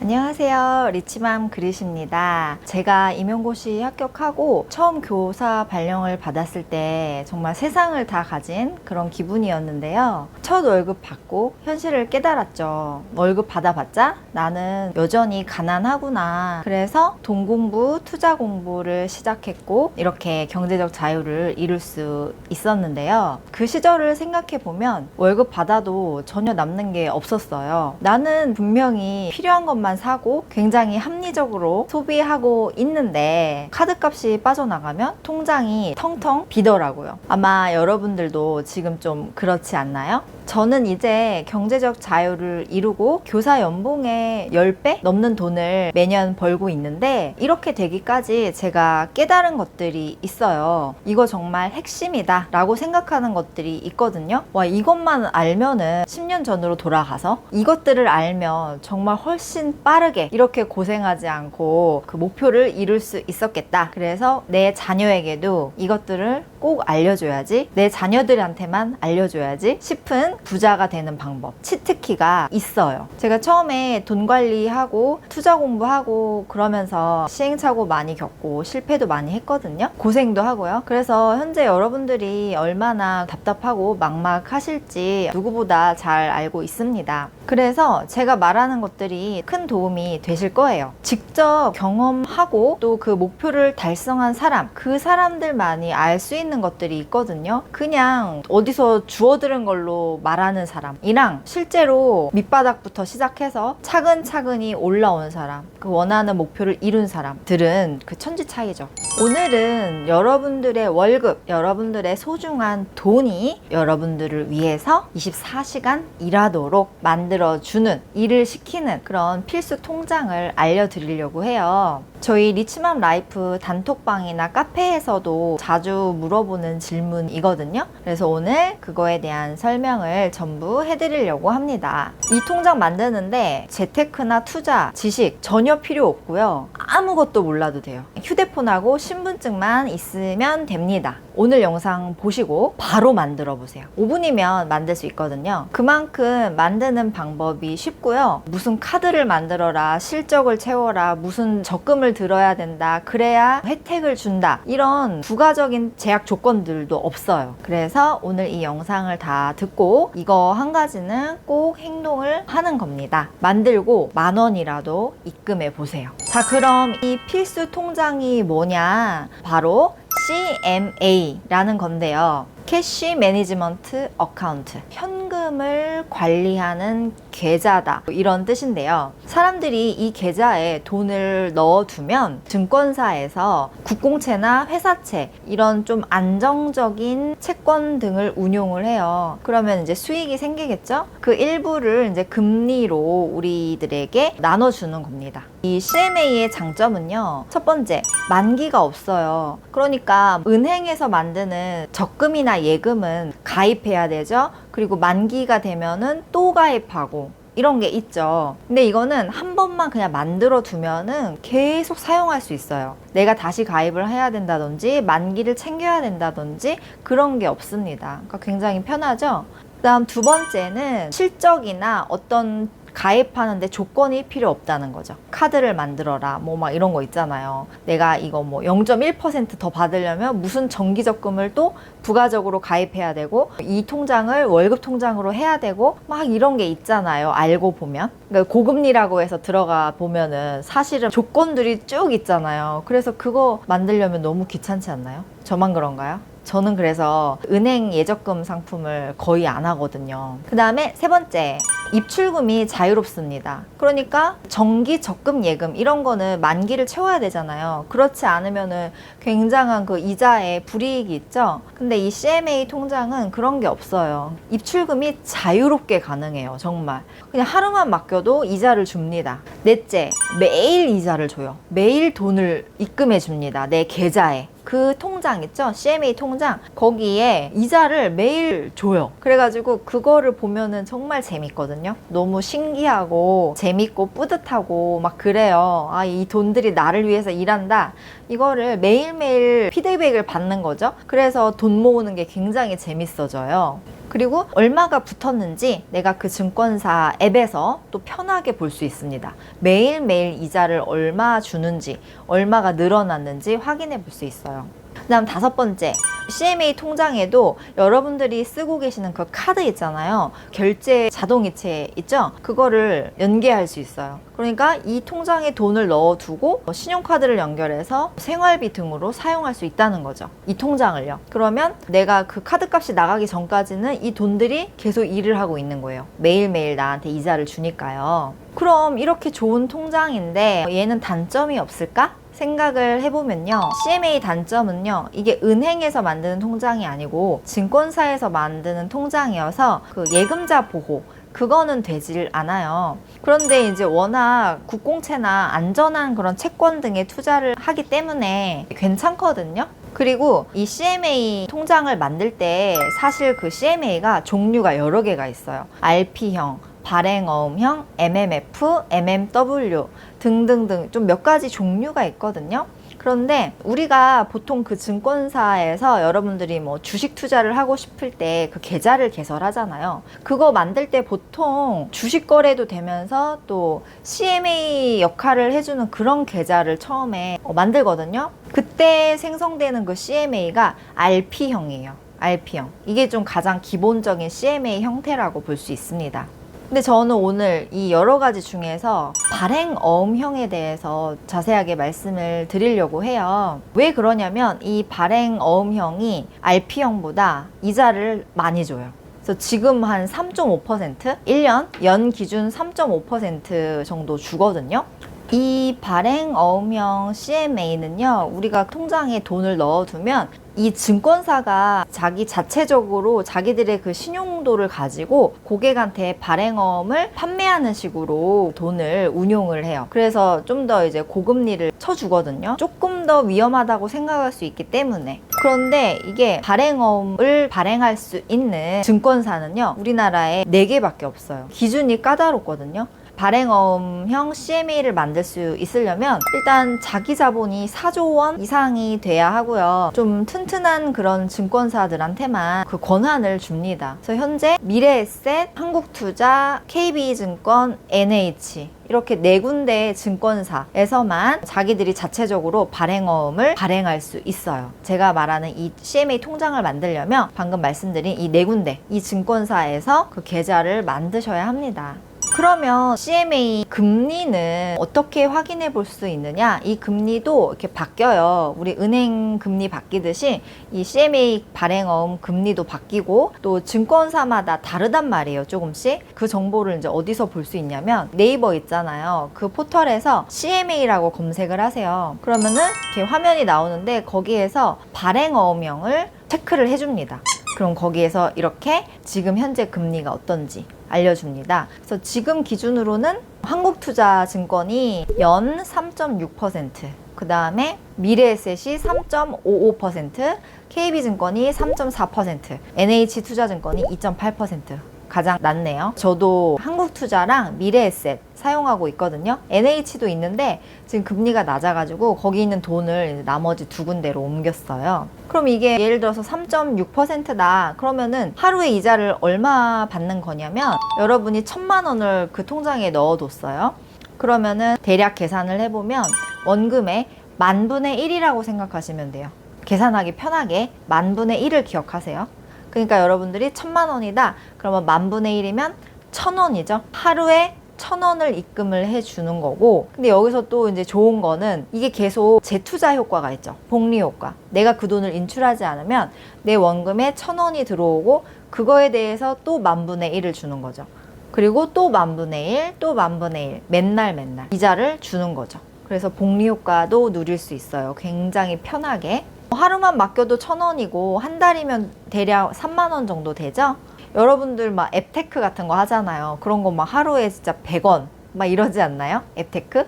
안녕하세요. 리치맘 그릿입니다. 제가 임용고시 합격하고 처음 교사 발령을 받았을 때 정말 세상을 다 가진 그런 기분이었는데요. 첫 월급 받고 현실을 깨달았죠. 월급 받아봤자 나는 여전히 가난하구나. 그래서 돈 공부, 투자 공부를 시작했고 이렇게 경제적 자유를 이룰 수 있었는데요. 그 시절을 생각해보면 월급 받아도 전혀 남는 게 없었어요. 나는 분명히 필요한 것만 사고 굉장히 합리적으로 소비하고 있는데 카드값이 빠져나가면 통장이 텅텅 비더라고요. 아마 여러분들도 지금 좀 그렇지 않나요? 저는 이제 경제적 자유를 이루고 교사 연봉의 10배 넘는 돈을 매년 벌고 있는데 이렇게 되기까지 제가 깨달은 것들이 있어요. 이거 정말 핵심이다 라고 생각하는 것들이 있거든요. 와, 이것만 알면은 10년 전으로 돌아가서 이것들을 알면 정말 훨씬 빠르게 이렇게 고생하지 않고 그 목표를 이룰 수 있었겠다. 그래서 내 자녀에게도 이것들을 꼭 알려줘야지, 내 자녀들한테만 알려줘야지 싶은 부자가 되는 방법, 치트키가 있어요. 제가 처음에 돈 관리하고 투자 공부하고 그러면서 시행착오 많이 겪고 실패도 많이 했거든요. 고생도 하고요. 그래서 현재 여러분들이 얼마나 답답하고 막막하실지 누구보다 잘 알고 있습니다. 그래서 제가 말하는 것들이 큰 도움이 되실 거예요. 직접 경험하고 또 그 목표를 달성한 사람, 그 사람들만이 알 수 있는 것들이 있거든요. 그냥 어디서 주워들은 걸로 말하는 사람이랑 실제로 밑바닥부터 시작해서 차근차근히 올라온 사람, 그 원하는 목표를 이룬 사람들은 그 천지 차이죠. 오늘은 여러분들의 월급, 여러분들의 소중한 돈이 여러분들을 위해서 24시간 일하도록 만들어주는, 일을 시키는 그런 필수 통장을 알려드리려고 해요. 저희 리치맘 라이프 단톡방이나 카페에서도 자주 물어보는 질문이거든요. 그래서 오늘 그거에 대한 설명을 전부 해드리려고 합니다. 이 통장 만드는데 재테크나 투자, 지식 전혀 필요 없고요. 아무것도 몰라도 돼요. 휴대폰하고 신분증만 있으면 됩니다. 오늘 영상 보시고 바로 만들어 보세요. 5분이면 만들 수 있거든요. 그만큼 만드는 방법이 쉽고요. 무슨 카드를 만들어라, 실적을 채워라, 무슨 적금을 들어야 된다, 그래야 혜택을 준다, 이런 부가적인 제약 조건들도 없어요. 그래서 오늘 이 영상을 다 듣고 이거 한 가지는 꼭 행동을 하는 겁니다. 만들고 10,000원이라도 입금해 보세요. 자, 그럼 이 필수 통장이 뭐냐? 바로 CMA라는 건데요. 캐시 매니지먼트 어카운트, 현금을 관리하는 계좌다, 이런 뜻인데요. 사람들이 이 계좌에 돈을 넣어두면 증권사에서 국공채나 회사채, 이런 좀 안정적인 채권 등을 운용을 해요. 그러면 이제 수익이 생기겠죠? 그 일부를 이제 금리로 우리들에게 나눠주는 겁니다. 이 CMA의 장점은요, 첫 번째, 만기가 없어요. 그러니까 은행에서 만드는 적금이나 예금은 가입해야 되죠. 그리고 만기가 되면은 또 가입하고 이런 게 있죠. 근데 이거는 한 번만 그냥 만들어 두면은 계속 사용할 수 있어요. 내가 다시 가입을 해야 된다든지 만기를 챙겨야 된다든지 그런 게 없습니다. 그러니까 굉장히 편하죠. 그다음 두 번째는 실적이나 어떤 가입하는데 조건이 필요 없다는 거죠. 카드를 만들어라, 뭐 막 이런 거 있잖아요. 내가 이거 뭐 0.1% 더 받으려면 무슨 정기적금을 또 부가적으로 가입해야 되고 이 통장을 월급 통장으로 해야 되고 막 이런 게 있잖아요. 알고 보면. 그러니까 고금리라고 해서 들어가 보면은 사실은 조건들이 쭉 있잖아요. 그래서 그거 만들려면 너무 귀찮지 않나요? 저만 그런가요? 저는 그래서 은행 예적금 상품을 거의 안 하거든요. 그 다음에 세 번째, 입출금이 자유롭습니다. 그러니까 정기 적금 예금 이런 거는 만기를 채워야 되잖아요. 그렇지 않으면은 굉장한 그 이자에 불이익이 있죠. 근데 이 CMA 통장은 그런 게 없어요. 입출금이 자유롭게 가능해요. 정말 그냥 하루만 맡겨도 이자를 줍니다. 넷째, 매일 이자를 줘요. 매일 돈을 입금해 줍니다. 내 계좌에. 그 통장 있죠? CMA 통장, 거기에 이자를 매일 줘요. 그래가지고 그거를 보면은 정말 재밌거든요. 너무 신기하고 재밌고 뿌듯하고 막 그래요. 아, 이 돈들이 나를 위해서 일한다. 이거를 매일매일 피드백을 받는 거죠. 그래서 돈 모으는 게 굉장히 재밌어져요. 그리고 얼마가 붙었는지 내가 그 증권사 앱에서 또 편하게 볼 수 있습니다. 매일매일 이자를 얼마 주는지, 얼마가 늘어났는지 확인해 볼 수 있어요. 그다음 5번째, CMA 통장에도 여러분들이 쓰고 계시는 그 카드 있잖아요. 결제 자동이체 있죠? 그거를 연계할 수 있어요. 그러니까 이 통장에 돈을 넣어두고 신용카드를 연결해서 생활비 등으로 사용할 수 있다는 거죠. 이 통장을요. 그러면 내가 그 카드값이 나가기 전까지는 이 돈들이 계속 일을 하고 있는 거예요. 매일매일 나한테 이자를 주니까요. 그럼 이렇게 좋은 통장인데 얘는 단점이 없을까? 생각을 해보면요. CMA 단점은요. 이게 은행에서 만드는 통장이 아니고 증권사에서 만드는 통장이어서 그 예금자 보호 그거는 되질 않아요. 그런데 이제 워낙 국공채나 안전한 그런 채권 등에 투자를 하기 때문에 괜찮거든요. 그리고 이 CMA 통장을 만들 때 사실 그 CMA가 종류가 여러 개가 있어요. RP형, 발행어음형, MMF, MMW 등등등 좀 몇 가지 종류가 있거든요. 그런데 우리가 보통 그 증권사에서 여러분들이 뭐 주식 투자를 하고 싶을 때 그 계좌를 개설하잖아요. 그거 만들 때 보통 주식 거래도 되면서 또 CMA 역할을 해주는 그런 계좌를 처음에 만들거든요. 그때 생성되는 그 CMA가 RP형이에요. RP형. 이게 좀 가장 기본적인 CMA 형태라고 볼 수 있습니다. 근데 저는 오늘 이 여러 가지 중에서 발행어음형에 대해서 자세하게 말씀을 드리려고 해요. 왜 그러냐면 이 발행어음형이 RP형보다 이자를 많이 줘요. 그래서 지금 한 3.5%, 1년 연 기준 3.5% 정도 주거든요. 이 발행어음형 CMA는요, 우리가 통장에 돈을 넣어두면 이 증권사가 자기 자체적으로 자기들의 그 신용도를 가지고 고객한테 발행어음을 판매하는 식으로 돈을 운용을 해요. 그래서 좀 더 이제 고금리를 쳐주거든요. 조금 더 위험하다고 생각할 수 있기 때문에. 그런데 이게 발행어음을 발행할 수 있는 증권사는요, 우리나라에 4개밖에 없어요. 기준이 까다롭거든요. 발행어음형 CMA를 만들 수 있으려면 일단 자기 자본이 4조 원 이상이 돼야 하고요. 좀 튼튼한 그런 증권사들한테만 그 권한을 줍니다. 그래서 현재 미래에셋, 한국투자, KB증권, NH 이렇게 4군데 증권사에서만 자기들이 자체적으로 발행어음을 발행할 수 있어요. 제가 말하는 이 CMA 통장을 만들려면 방금 말씀드린 이 4군데 이 증권사에서 그 계좌를 만드셔야 합니다. 그러면 CMA 금리는 어떻게 확인해 볼 수 있느냐? 이 금리도 이렇게 바뀌어요. 우리 은행 금리 바뀌듯이 이 CMA 발행어음 금리도 바뀌고 또 증권사마다 다르단 말이에요. 조금씩. 그 정보를 이제 어디서 볼 수 있냐면 네이버 있잖아요. 그 포털에서 CMA라고 검색을 하세요. 그러면은 이렇게 화면이 나오는데 거기에서 발행어음형을 체크를 해줍니다. 그럼 거기에서 이렇게 지금 현재 금리가 어떤지 알려줍니다. 그래서 지금 기준으로는 한국투자증권이 연 3.6%, 그 다음에 미래에셋이 3.55%, KB증권이 3.4%, NH투자증권이 2.8%. 가장 낮네요. 저도 한국투자랑 미래에셋 사용하고 있거든요. NH도 있는데 지금 금리가 낮아가지고 거기 있는 돈을 나머지 2군데로 옮겼어요. 그럼 이게 예를 들어서 3.6%다 그러면은 하루에 이자를 얼마 받는 거냐면 여러분이 1,000만 원을 그 통장에 넣어뒀어요. 그러면은 대략 계산을 해보면 원금의 10,000분의 1이라고 생각하시면 돼요. 계산하기 편하게 10,000분의 1을 기억하세요. 그러니까 여러분들이 1,000만 원이다 그러면 10,000분의 1이면 1,000원이죠. 하루에 1,000원을 입금을 해주는 거고, 근데 여기서 또 이제 좋은 거는 이게 계속 재투자 효과가 있죠. 복리 효과. 내가 그 돈을 인출하지 않으면 내 원금에 1,000원이 들어오고 그거에 대해서 또 10,000분의 1을 주는 거죠. 그리고 또 10,000분의 1, 또 10,000분의 1 맨날 이자를 주는 거죠. 그래서 복리 효과도 누릴 수 있어요. 굉장히 편하게. 하루만 맡겨도 1,000원이고 한 달이면 대략 3만 원 정도 되죠? 여러분들 막 앱테크 같은 거 하잖아요. 그런 거 막 하루에 진짜 100원 막 이러지 않나요? 앱테크?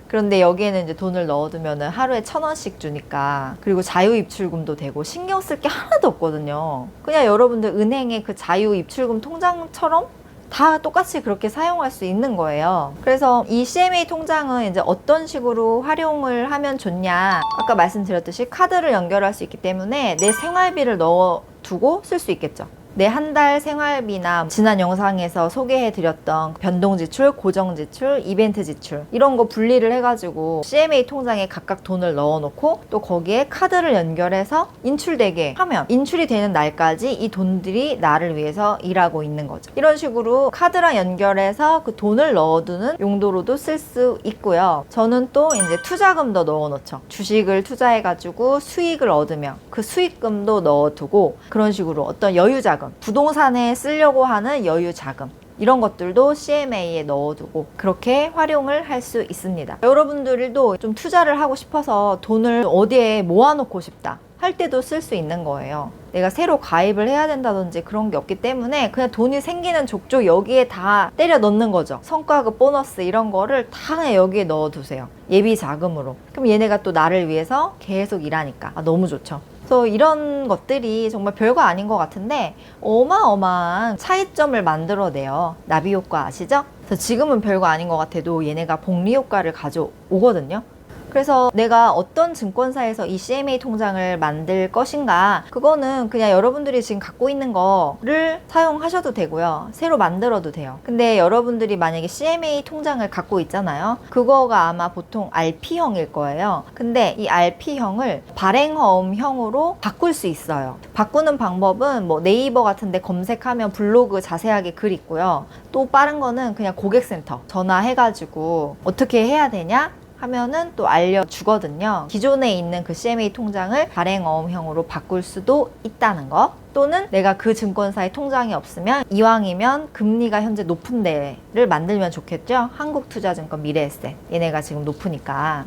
그런데 여기에는 이제 돈을 넣어두면 하루에 1,000원씩 주니까, 그리고 자유 입출금도 되고 신경 쓸 게 하나도 없거든요. 그냥 여러분들 은행의 그 자유 입출금 통장처럼 다 똑같이 그렇게 사용할 수 있는 거예요. 그래서 이 CMA 통장은 이제 어떤 식으로 활용을 하면 좋냐, 아까 말씀드렸듯이 카드를 연결할 수 있기 때문에 내 생활비를 넣어두고 쓸 수 있겠죠. 내 한 달 생활비나 지난 영상에서 소개해드렸던 변동지출, 고정지출, 이벤트 지출 이런 거 분리를 해가지고 CMA 통장에 각각 돈을 넣어놓고 또 거기에 카드를 연결해서 인출되게 하면 인출이 되는 날까지 이 돈들이 나를 위해서 일하고 있는 거죠. 이런 식으로 카드랑 연결해서 그 돈을 넣어두는 용도로도 쓸 수 있고요. 저는 또 이제 투자금도 넣어놓죠. 주식을 투자해가지고 수익을 얻으면 그 수익금도 넣어두고 그런 식으로 어떤 여유자금, 부동산에 쓰려고 하는 여유자금 이런 것들도 CMA에 넣어두고 그렇게 활용을 할 수 있습니다. 여러분들도 좀 투자를 하고 싶어서 돈을 어디에 모아놓고 싶다 할 때도 쓸 수 있는 거예요. 내가 새로 가입을 해야 된다든지 그런 게 없기 때문에 그냥 돈이 생기는 족족 여기에 다 때려 넣는 거죠. 성과급, 보너스 이런 거를 다 그냥 여기에 넣어두세요. 예비 자금으로. 그럼 얘네가 또 나를 위해서 계속 일하니까 너무 좋죠. 그래서 이런 것들이 정말 별거 아닌 것 같은데 어마어마한 차이점을 만들어내요. 나비 효과 아시죠? 그래서 지금은 별거 아닌 것 같아도 얘네가 복리 효과를 가져오거든요. 그래서 내가 어떤 증권사에서 이 CMA 통장을 만들 것인가 그거는 그냥 여러분들이 지금 갖고 있는 거를 사용하셔도 되고요. 새로 만들어도 돼요. 근데 여러분들이 만약에 CMA 통장을 갖고 있잖아요. 그거가 아마 보통 RP형일 거예요. 근데 이 RP형을 발행어음형으로 바꿀 수 있어요. 바꾸는 방법은 뭐 네이버 같은 데 검색하면 블로그 자세하게 글 있고요. 또 빠른 거는 그냥 고객센터 전화해가지고 어떻게 해야 되냐? 하면은 또 알려주거든요. 기존에 있는 그 CMA 통장을 발행어음형으로 바꿀 수도 있다는 거. 또는 내가 그 증권사에 통장이 없으면 이왕이면 금리가 현재 높은 데를 만들면 좋겠죠. 한국투자증권 미래에셋 얘네가 지금 높으니까.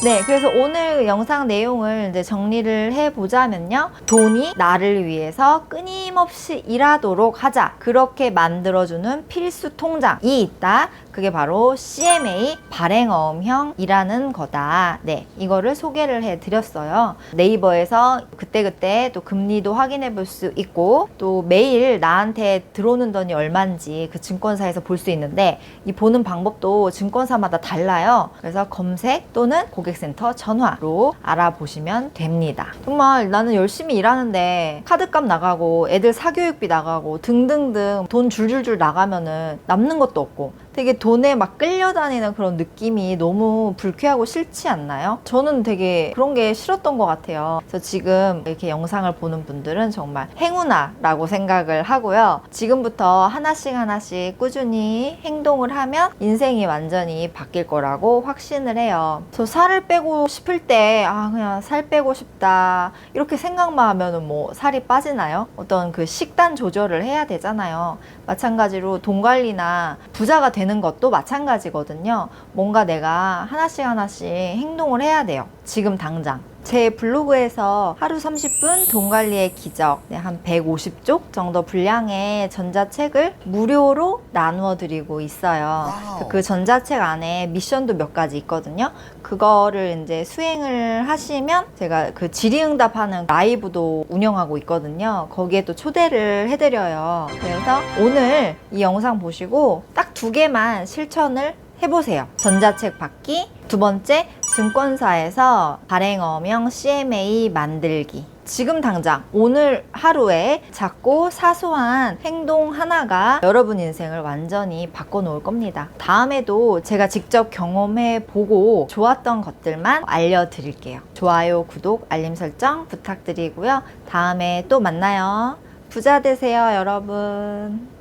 네, 그래서 오늘 영상 내용을 이제 정리를 해보자면요. 돈이 나를 위해서 끊임없이 일하도록 하자. 그렇게 만들어주는 필수 통장이 있다. 그게 바로 CMA 발행어음형이라는 거다. 네, 이거를 소개를 해드렸어요. 네이버에서 그때그때 또 금리도 확인해 볼 수 있고 또 매일 나한테 들어오는 돈이 얼마인지 그 증권사에서 볼 수 있는데 이 보는 방법도 증권사마다 달라요. 그래서 검색 또는 고객센터 전화로 알아보시면 됩니다. 정말 나는 열심히 일하는데 카드값 나가고 애들 사교육비 나가고 등등등 돈 줄줄줄 나가면은 남는 것도 없고 되게 돈에 막 끌려다니는 그런 느낌이 너무 불쾌하고 싫지 않나요? 저는 되게 그런 게 싫었던 것 같아요. 그래서 지금 이렇게 영상을 보는 분들은 정말 행운아라고 생각을 하고요. 지금부터 하나씩 하나씩 꾸준히 행동을 하면 인생이 완전히 바뀔 거라고 확신을 해요. 저 살을 빼고 싶을 때 그냥 살 빼고 싶다 이렇게 생각만 하면은 뭐 살이 빠지나요? 어떤 그 식단 조절을 해야 되잖아요. 마찬가지로 돈 관리나 부자가 되는 것도 마찬가지거든요. 뭔가 내가 하나씩 하나씩 행동을 해야 돼요. 지금 당장. 제 블로그에서 하루 30분 돈 관리의 기적 한 150쪽 정도 분량의 전자책을 무료로 나누어 드리고 있어요. 그 전자책 안에 미션도 몇 가지 있거든요. 그거를 이제 수행을 하시면 제가 그 질의응답하는 라이브도 운영하고 있거든요. 거기에 또 초대를 해드려요. 그래서 오늘 이 영상 보시고 딱 2개만 실천을 해보세요. 전자책 받기, 2번째 증권사에서 발행어명 CMA 만들기. 지금 당장 오늘 하루에 작고 사소한 행동 하나가 여러분 인생을 완전히 바꿔놓을 겁니다. 다음에도 제가 직접 경험해 보고 좋았던 것들만 알려드릴게요. 좋아요, 구독, 알림 설정 부탁드리고요. 다음에 또 만나요. 부자 되세요, 여러분.